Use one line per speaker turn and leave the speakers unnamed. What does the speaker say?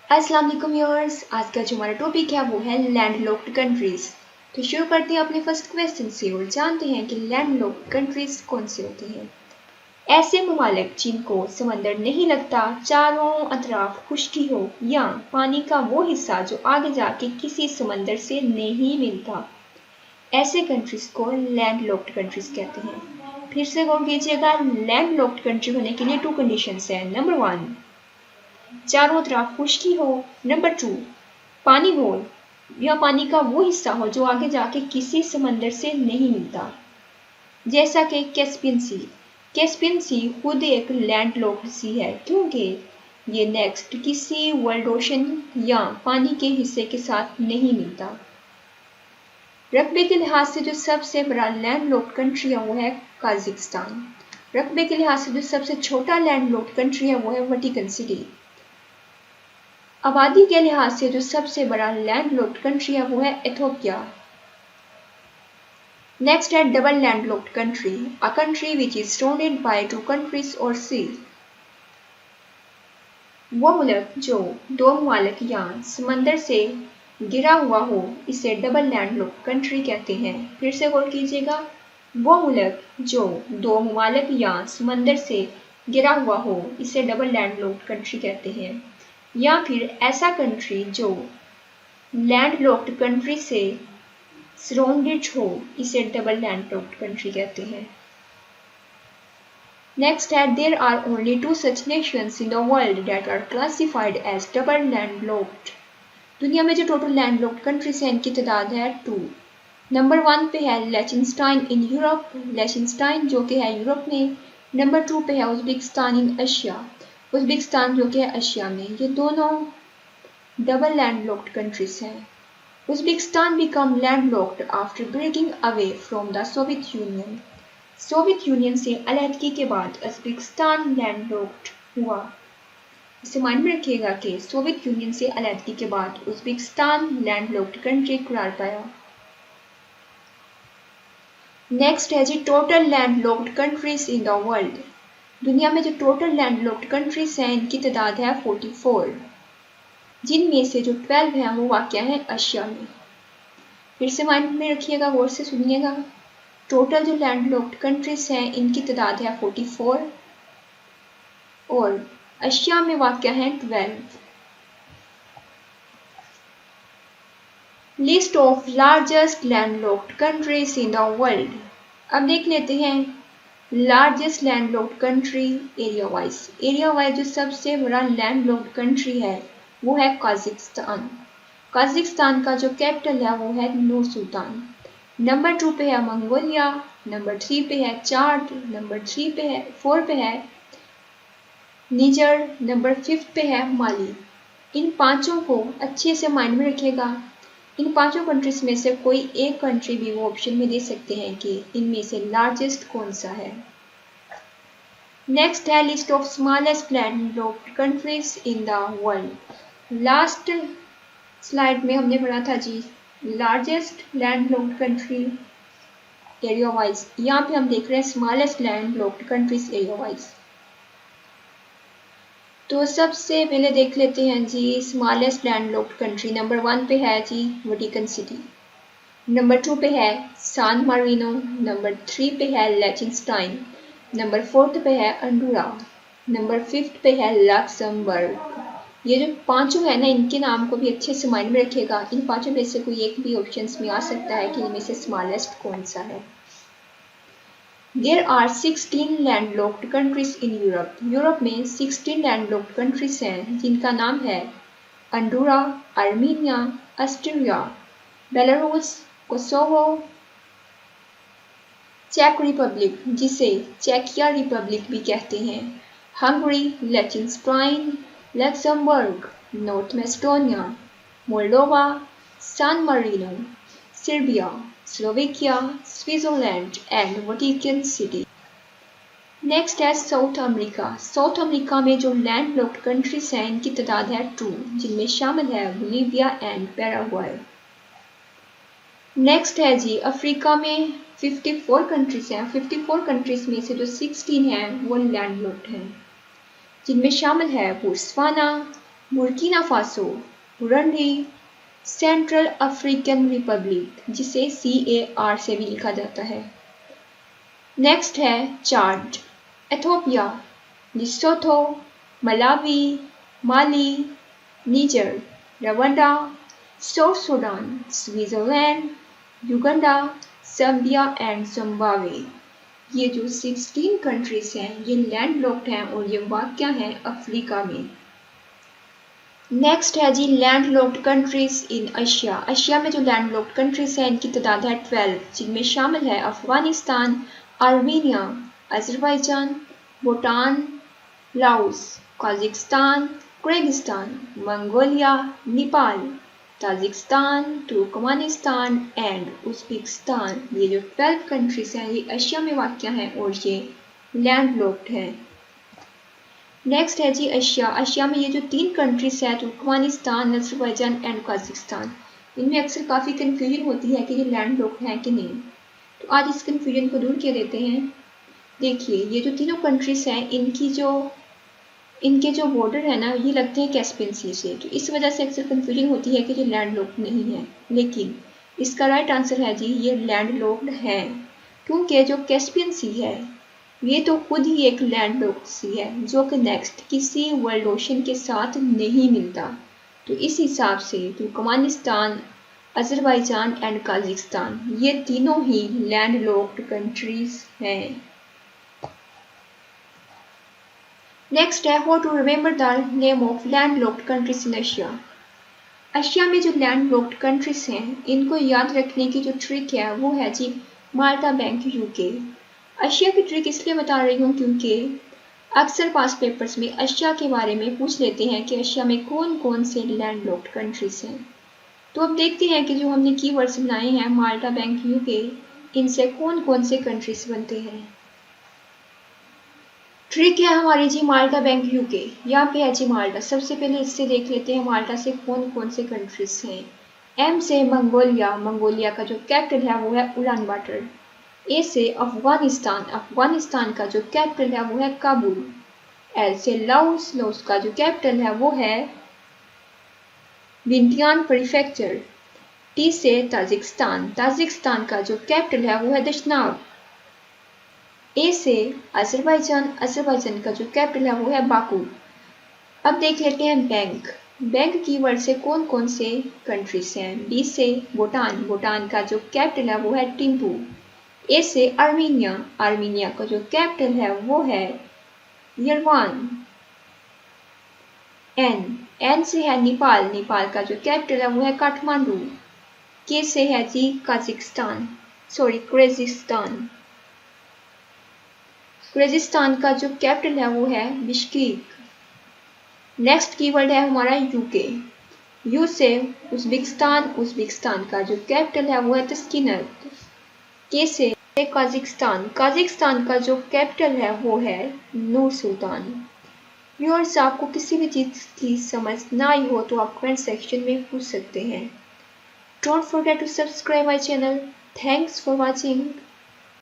अस्सलाम वालेकुम व्यूअर्स। आज का जो हमारा टॉपिक है वो है लैंडलॉक्ड कंट्रीज। तो शुरू करते हैं अपने फर्स्ट क्वेश्चन से और जानते हैं कि लैंडलॉक्ड कंट्रीज कौन से होते हैं। ऐसे ममालिक जिनको समंदर नहीं लगता, चारों अतराफ खुश्की हो या पानी का वो हिस्सा जो आगे जाके किसी समंदर से नहीं मिलता, ऐसे कंट्रीज को लैंडलॉक्ड कंट्रीज कहते हैं। फिर से गौर कीजिएगा, लैंडलॉक्ड कंट्री होने के लिए 2 कंडीशंस हैं। नंबर 1, चारों तरफ खुश्की हो। नंबर 2, पानी हो या पानी का वो हिस्सा हो जो आगे जाके किसी समंदर से नहीं मिलता, जैसा कि कैस्पियन सी। कैस्पियन सी खुद एक लैंडलॉक्ड सी है क्योंकि ये नेक्स्ट किसी वर्ल्ड ओशन या पानी के हिस्से के साथ नहीं मिलता। रकबे के लिहाज से जो सबसे बड़ा लैंडलॉक्ड कंट्री है वो है कजाकिस्तान। रकबे के लिहाज से जो सबसे छोटा लैंडलॉक्ड कंट्री है वो है वेटिकन सिटी। आबादी के लिहाज से जो सबसे बड़ा लैंडलॉक्ड कंट्री है वो है इथियोपिया। नेक्स्ट है double landlocked country, a country which is surrounded by 2 countries और सी। वो मुल्क जो 2 ममालिक या समंदर से घिरा हुआ हो, इसे डबल लैंडलॉक्ड कंट्री कहते हैं। फिर से गौर कीजिएगा, वो मुल्क जो 2 ममालिक या समंदर से घिरा हुआ हो, इसे डबल लैंडलॉक्ड कंट्री कहते हैं। या फिर ऐसा कंट्री जो लैंडलॉक्ड कंट्री से सराउंडेड हो, इसे डबल लैंडलॉक्ड कंट्री कहते हैं। नेक्स्ट है, there are only 2 such nations in the world that are classified as double landlocked. दुनिया में जो टोटल लैंडलॉक्ड कंट्रीज हैं इनकी तादाद है 2। नंबर 1 पे है लिechtenstein इन यूरोप, लिechtenstein जो कि है यूरोप में। नंबर 2 पे है उज़्बेकिस्तान इन एशिया, उज़्बेकिस्तान जो कि है एशिया में। ये दोनों डबल लैंडलॉक्ड कंट्रीज हैं। Uzbekistan became landlocked after breaking away from the Soviet Union. Soviet union से अलहदगी के बाद उज़्बेकिस्तान लैंडलॉक्ड हुआ। इसे माइंड में रखिएगा कि सोवियत यूनियन से अलहदगी के बाद उज़्बेकिस्तान लैंडलॉक्ड कंट्री करार पाया। नेक्स्ट है जी total landlocked countries in the world. दुनिया में जो टोटल लैंडलॉक्ड कंट्रीज हैं इनकी तादाद है 44, जिनमें से जो 12 हैं वो वाक़या है एशिया में। फिर से माइंड में रखिएगा, गौर से सुनिएगा। टोटल जो लैंडलॉक्ड कंट्रीज हैं इनकी तादाद है 44 और एशिया में वाक़या है 12। List of largest landlocked countries in the world. अब देख लेते हैं largest landlocked country area wise. Area wise जो सबसे बड़ा लैंडलॉक्ड कंट्री है वो है कजाकिस्तान। कजाकिस्तान का जो कैपिटल है वो है नूर सुल्तान। नंबर 2 पे है मंगोलिया, नंबर 3 पे है चाड, नंबर 4 पे है निजर, नंबर 5 पे है माली। इन पांचों को अच्छे से माइंड में रखिएगा। इन पांचों कंट्रीज में से कोई एक कंट्री भी वो ऑप्शन में दे सकते हैं कि इनमें से लार्जेस्ट कौन सा है। नेक्स्ट है list of smallest landlocked countries in the world. Last slide में हमने पढ़ा था जी largest landlocked country area wise. यहाँ पे हम देख रहे हैं smallest landlocked countries area wise. तो सबसे पहले देख लेते हैं जी स्मॉलेस्ट लैंडलॉक्ड कंट्री। नंबर 1 पे है जी वेटिकन सिटी, नंबर 2 पे है सान मारिनो, नंबर 3 पे है लिechtenstein, नंबर 4 पे है अंडोरा, नंबर 5 पे है लक्समबर्ग। ये जो पांचों है ना, इनके नाम को भी अच्छे से माइंड में रखिएगा। इन पांचों में से कोई एक भी ऑप्शंस में आ सकता है कि इनमें से स्मॉलेस्ट कौन सा है। There are 16 landlocked countries in Europe. Europe में 16 लैंडलॉक्ड कंट्रीज हैं जिनका नाम है Andorra, Armenia, Austria, Belarus, Kosovo, चेक रिपब्लिक जिसे चेकिया रिपब्लिक भी कहते हैं, Hungary, Liechtenstein, Luxembourg, North Macedonia, Moldova, San Marino, Serbia, Slovakia, Switzerland and Vatican City. Next है साउथ अमेरिका। साउथ अमेरिका में जो लैंडलॉक्ड कंट्रीज हैं इनकी तादाद है 2, जिनमें शामिल है बोलिविया एंड पैराग्वे। नेक्स्ट है जी अफ्रीका में 54 कंट्रीज हैं। 54 कंट्रीज में से जो 16 हैं वो लैंडलॉक्ड हैं, जिनमें शामिल है Botswana, Burkina Faso, Burundi, Central African Republic जिसे CAR से भी लिखा जाता है। नेक्स्ट है Chad, Ethiopia, Lesotho, Malawi, Mali, Niger, Rwanda, South Sudan, Switzerland, Uganda, Zambia and Zimbabwe. ये जो 16 कंट्रीज हैं ये लैंडलॉक्ड हैं और ये वाक़या हैं अफ्रीका में। नेक्स्ट है जी landlocked countries in Asia. Asia में जो लैंडलॉक्ड कंट्रीज हैं इनकी तादाद है 12, जिनमें शामिल है Afghanistan, Armenia, Azerbaijan, Bhutan, Laos, Kazakhstan, Kyrgyzstan, Mongolia, Nepal, Tajikistan, Turkmenistan and Uzbekistan. ये जो 12 कंट्रीज हैं ये एशिया में वाक़या हैं और ये लैंडलॉक्ड हैं। नेक्स्ट है जी एशिया में ये जो 3 कंट्रीज हैं तुर्कमेनिस्तान, अजरबैजान एंड कजाकिस्तान, इनमें अक्सर काफ़ी कन्फ्यूजन होती है कि ये लैंडलॉक्ड हैं कि नहीं। तो आज इस कन्फ्यूजन को दूर किया देते हैं। देखिए ये जो तीनों कंट्रीज हैं इनके जो बॉर्डर है ना ये लगते हैं कैस्पियन सी से, तो इस वजह से अक्सर कन्फ्यूजन होती है कि ये लैंडलॉक्ड नहीं है। लेकिन इसका राइट आंसर है जी ये लैंडलॉक्ड है, क्योंकि जो कैस्पियन सी है ये तो खुद ही एक लैंडलॉक्ड सी है जो कि नेक्स्ट किसी वर्ल्ड ओशन के साथ नहीं मिलता। तो इस हिसाब से तुर्कमेनिस्तान, अजरबैजान एंड कजाकिस्तान ये तीनों ही लैंडलॉक्ड कंट्रीज हैं। नेक्स्ट है how to remember the name of landlocked countries in Asia. Asia में जो लैंडलॉक्ड कंट्रीज हैं इनको याद रखने की जो ट्रिक है वो है जी माल्टा, बैंक, यूके। एशिया की ट्रिक इसलिए बता रही हूँ क्योंकि अक्सर पास पेपर्स में एशिया के बारे में पूछ लेते हैं कि एशिया में कौन कौन से लैंडलॉक्ड कंट्रीज हैं। तो अब देखते हैं कि जो हमने कीवर्ड्स बनाए हैं माल्टा, बैंक, यूके, इनसे कौन कौन से कंट्रीज बनते हैं। ट्रिक है हमारी जी माल्टा, बैंक, यूके। यहाँ पे है जी माल्टा। सबसे पहले इससे देख लेते हैं माल्टा से कौन कौन से कंट्रीज हैं। एम से मंगोलिया, मंगोलिया का जो कैपिटल है वो है उलान बाटर। ए से अफगानिस्तान, अफगानिस्तान का जो कैपिटल है वो है काबुल। एल से लाओस, लाओस का जो कैपिटल है वो है विंटियान प्रीफेक्चर। टी से ताजिकिस्तान, ताजिकिस्तान का जो कैपिटल है वो है दशनाब। ए से अजरबैजान, अजरबैजान का जो कैपिटल है वो है बाकू। अब देख लेते हैं बैंक। बैंक कीवर्ड से कौन कौन से कंट्रीज हैं। बी से भूटान, भूटान का जो कैपिटल है वो है टिम्पू। ए से आर्मीनिया, आर्मीनिया का जो कैपिटल है वो है यरवान। एन से है नेपाल, नेपाल का जो कैपिटल है वो है काठमांडू। के से है जी किर्गिस्तान, किर्गिस्तान का जो कैपिटल है वो है बिश्केक। नेक्स्ट कीवर्ड है हमारा यूके। यू से उज़्बेकिस्तान, उज़्बेकिस्तान का जो कैपिटल है वो है तस्कीनत। के से कजाकिस्तान, कजाकिस्तान का जो कैपिटल है वो है नूर सुल्तान। व्यूअर्स आपको किसी भी चीज़ की समझ ना आई हो तो आप कमेंट सेक्शन में पूछ सकते हैं। Don't forget to subscribe my channel. Thanks for watching.